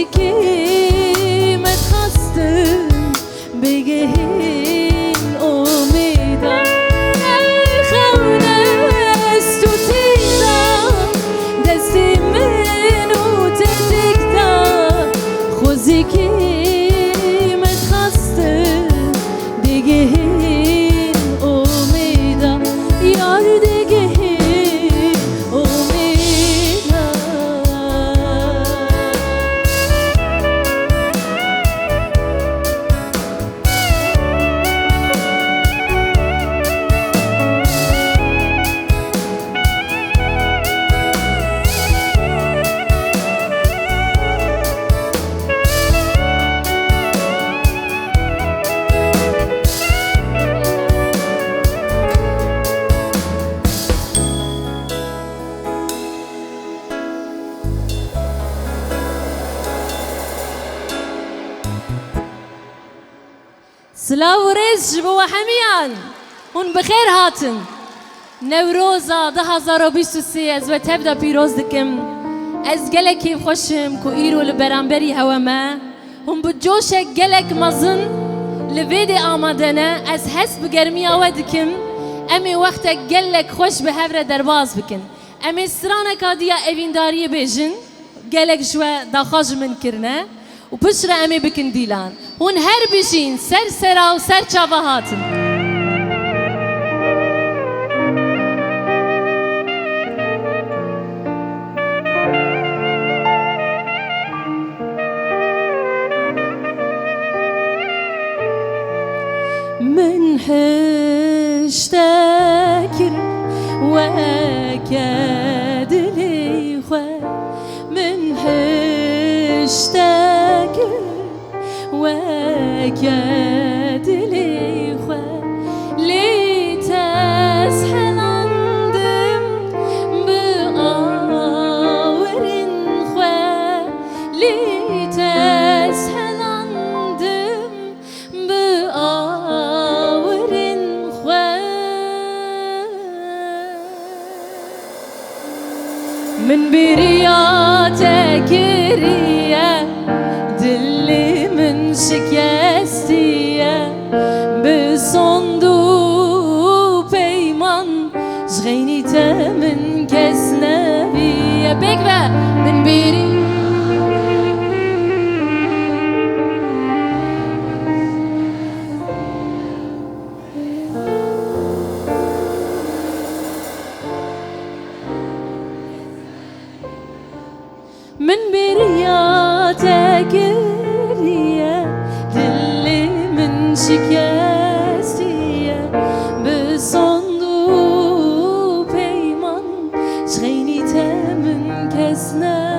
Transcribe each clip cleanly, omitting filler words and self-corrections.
خوزکی متخستم بگهین امیدا خونه است و تیدا دستی منو تدکتا خوزکی متخستم بگهین امیدا یار دگهین امیدا سلاو ورز جبو حمیان هون بخیر هاتن نوروزا 2023 از و تبدا پیروز دکم از گلکی خوشم کو ایرو لبرانبری هوا ما هم بجوش گلک مزن لوید آمدنه از حس بگرمی آوا دکم امی وقت گلک خوش به هفره درواز بکن امی سرانه کادیا اوینداری بیجن گلک جوا داخاج من کرنه و پشت امی بکن دیلان هون هر بشین سر سرا و سر چاوا هاتن من هشتكر وأكاد لي من هشتكر وأكاد لي لتسحل عندم بأور خوا لتسحل عندم بأور خوا من برياتك ريا دلي من شكستية بصندوق بيمان جغيني تمن كسنبية بكبة من بيري من برياتك ريا دلي من شكستية بصندوق بيمان شغيني تمن كسنبية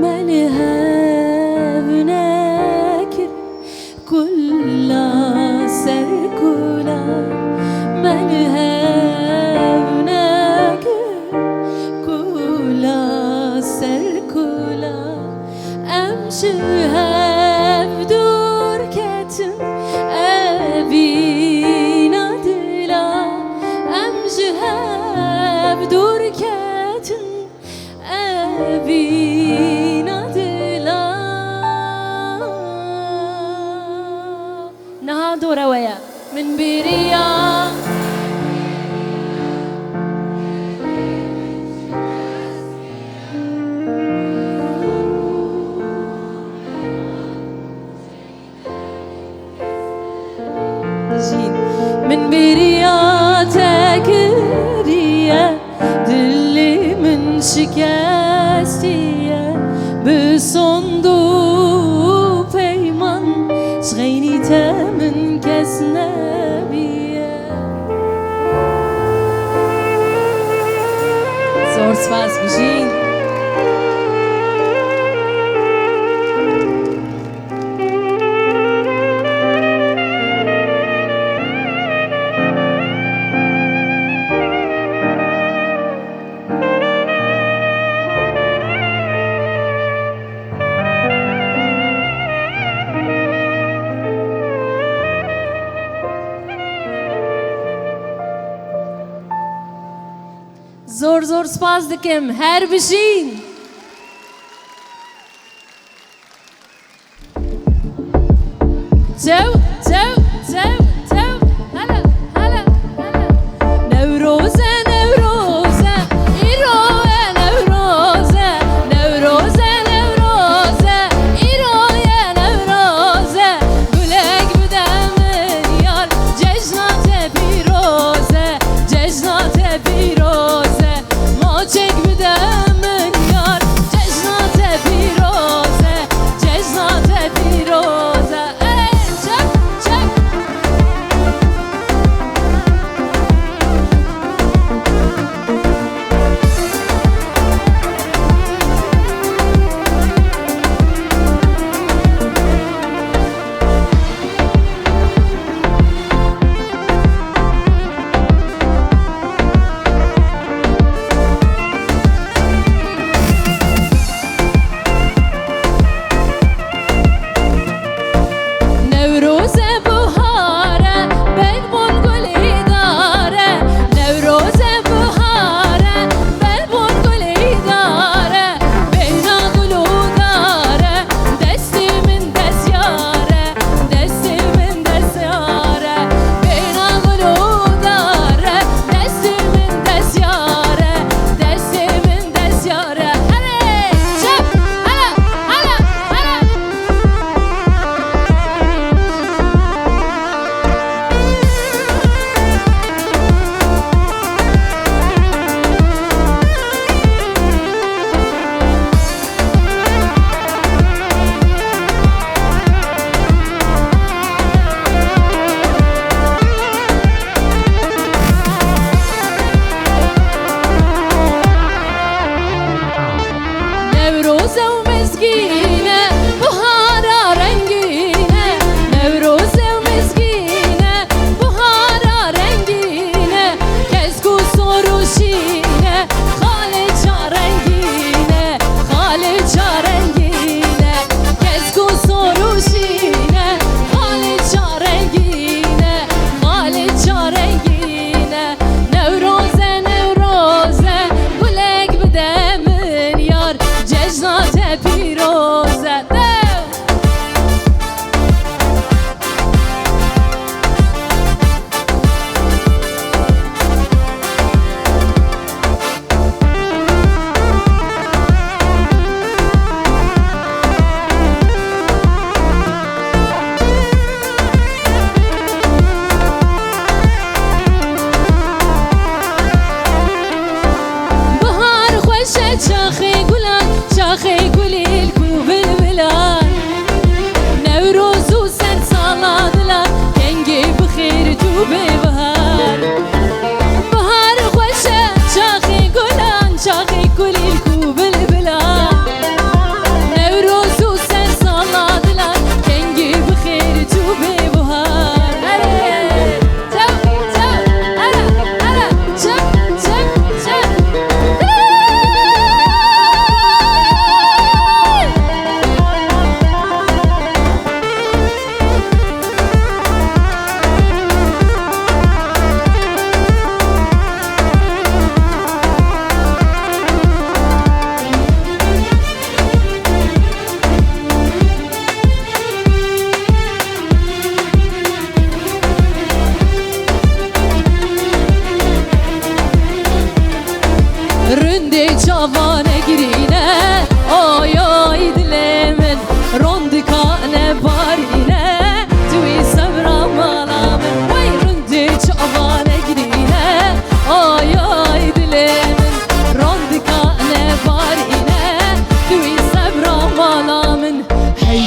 مالها بناكر كل سركولا مالها بناكر كل سركولا أمشيها بدور كتم أبي نادلا أمشيها بدور كتم أبي دورة ويا من بريا من برياتك ريا دلي من شكستية بصندوق بيمان شغيني تمن كسنبية زور سپاس بجین زور زور سپاس دکم هر بشین تو تو تو تو هلا هلا هلا نوروزه نوروزه ایروه نوروزه نوروزه نوروزه ایروه نوروزه گلک بدم یار جشنات پیروزه جشنات پیروزه ماچک بدم یار جشنات پیروزه جشنات پیروزه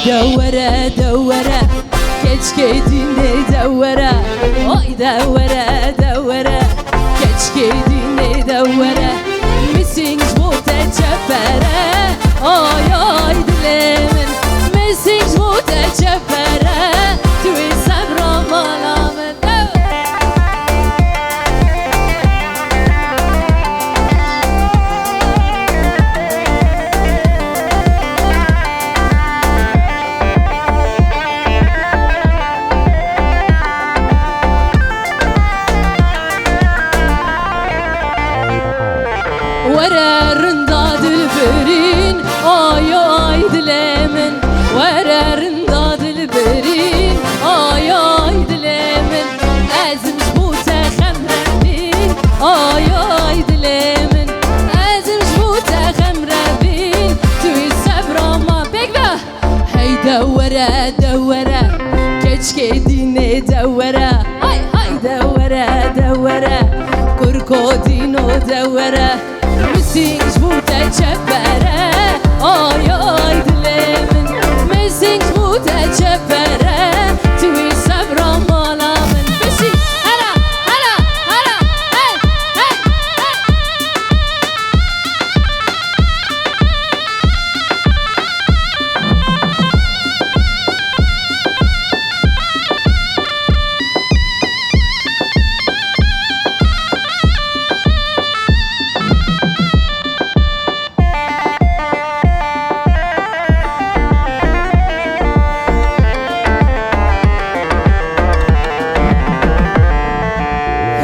دوره دوره keşke dinle دوره Oy دوره دوره keşke dinle دوره Missing bu tecebere Oy oy dilemin Missing bu tecebere Tüy sabram alamet دوره دوره کچک دینه دوره های های دوره دوره کرکو دینو دوره مسینج بوده چپره آی آی دل من مسینج بوده چپره توی صبرم مالا من بشی هلا هلا هلا هی هی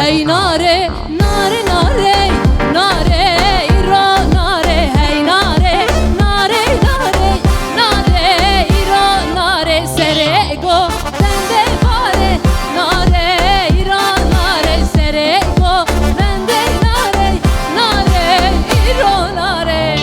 هی ناره ناره ناره ناره ایران ناره هی ناره ناره ناره ناره ایران ناره سره گو رنده باره ناره ایران ناره سره گو رنده ناره ناره ایران ناره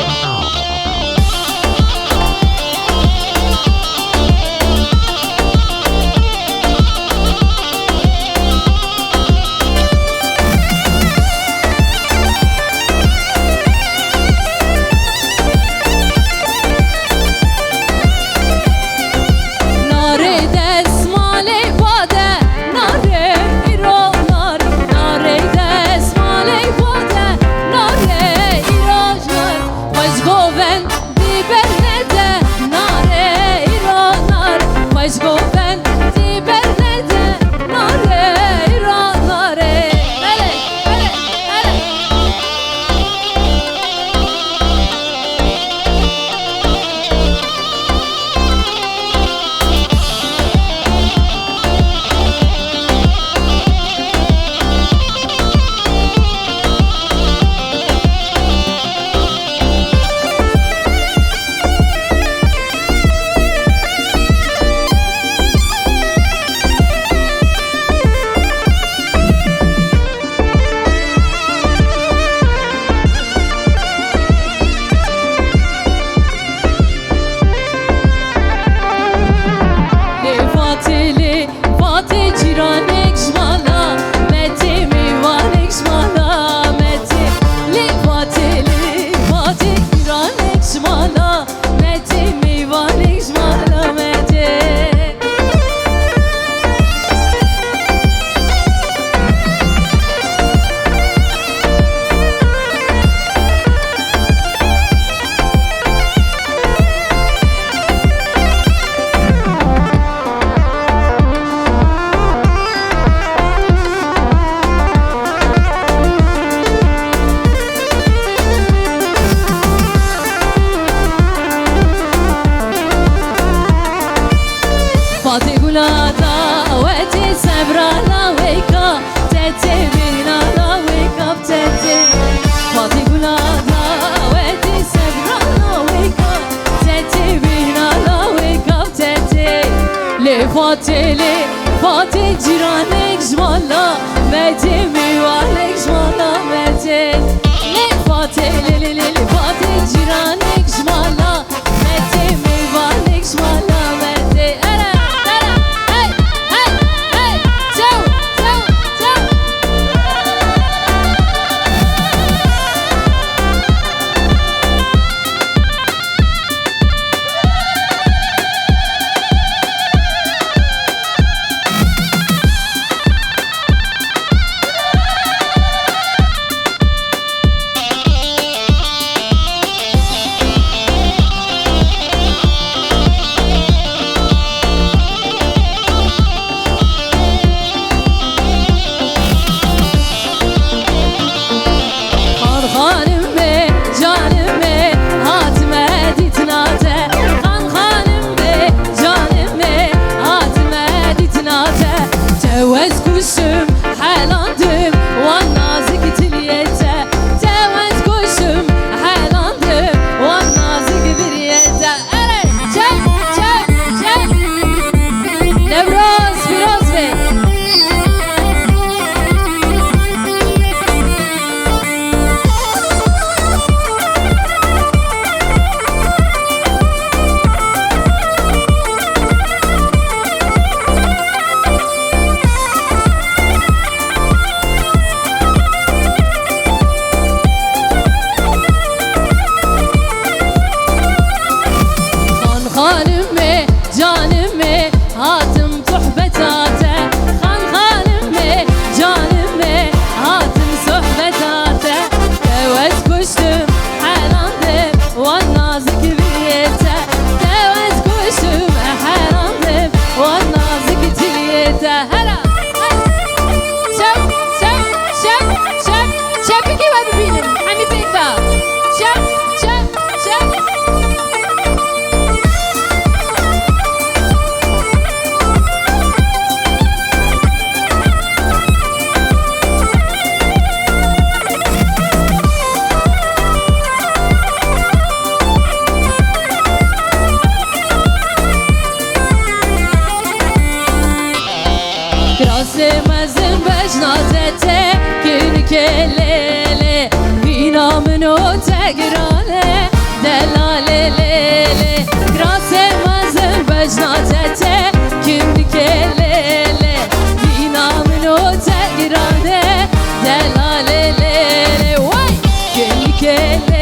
فاتله فاتح جیرانک جمالا مته میوانک جمالا مته لی فاتله لی لی فاتح جیرانک جمالا مته میوانک جمالا مته ارا ارا هی هی هی جو جو جو هلا شب شب شب شب شب بگی و ببینم همی بگذار شب شب شب مزن بجنازته گیر که لیله بینا منو تگراله دلاله لیله گراس مزن بجنازته گیر که لیله بینا منو تگراله دلاله لیله وای گیر که لیله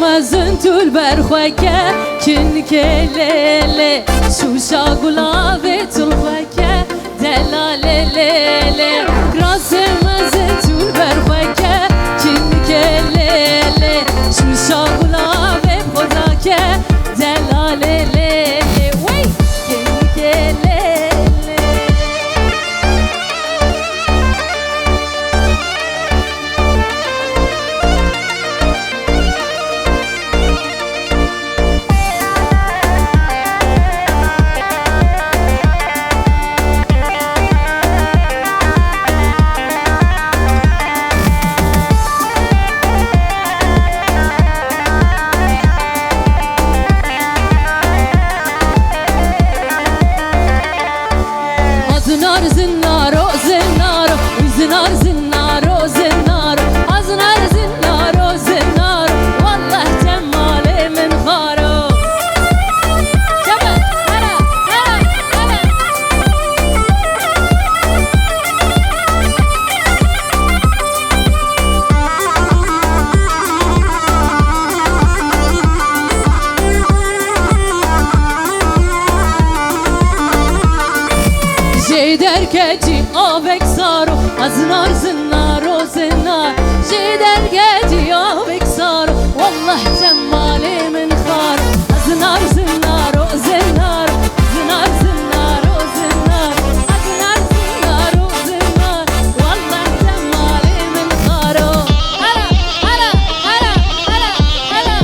مزن طول برخوکه کن که لیله شوشا گلابه طول خوکه دلاله لیله گراس مزن طول برخوکه کن که لیله شوشا گلابه خوراکه دلاله لیله وی کن که لیله درگتی آبک سارو از نار زنار و زنار جی درگتی آبک سارو والله تمالی من خار از نار زنار و زنار زنار زنار و زنار از نار زنار و زنار والله تمالی من خارو هلا هلا هلا هلا هلا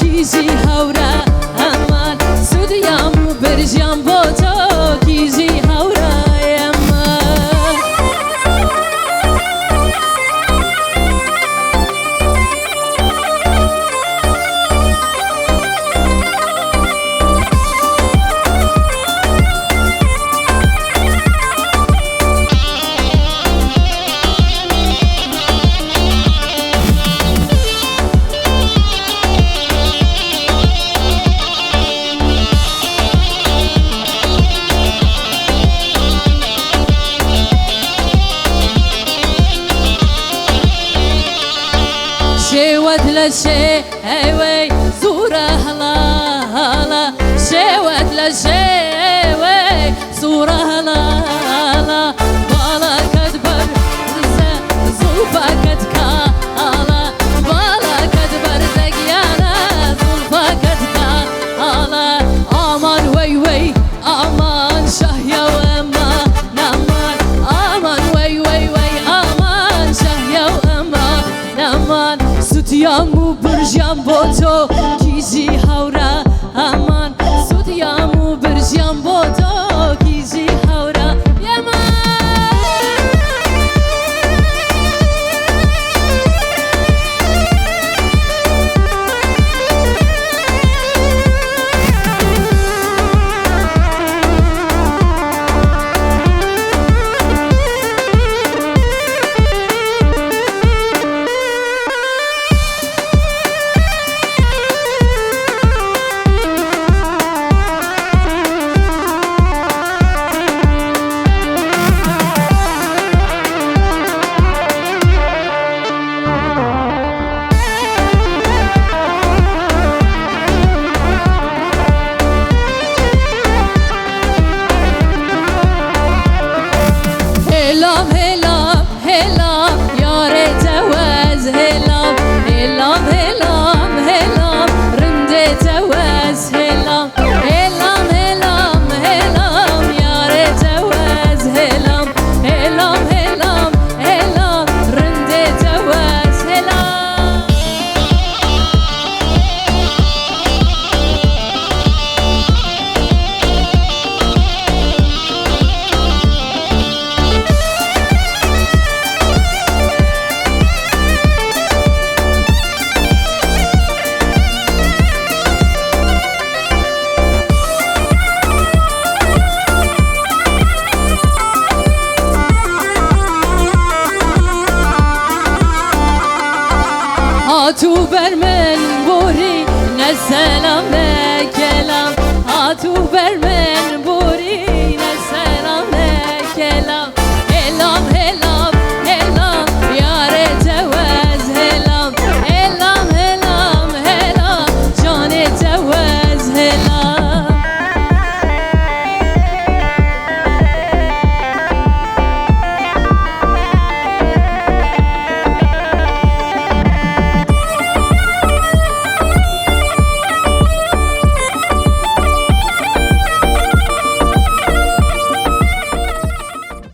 کیزی هورا امان سودیامو برجام با تو کیزی هورا امان شوت لشي وي صورة هلا هلا شوت لشي وي صورة هلا هلا بالا كدبر زوفا كدكا هلا بالا كدبر زقيانا زوفا كدكا هلا امان وي وي امان شهيا وامان امان امان وي وي وي امان شهيا وامان امان سوتيامو برجام بوتو هاتو برمن بوری نه سلام نه کلام هاتو برمن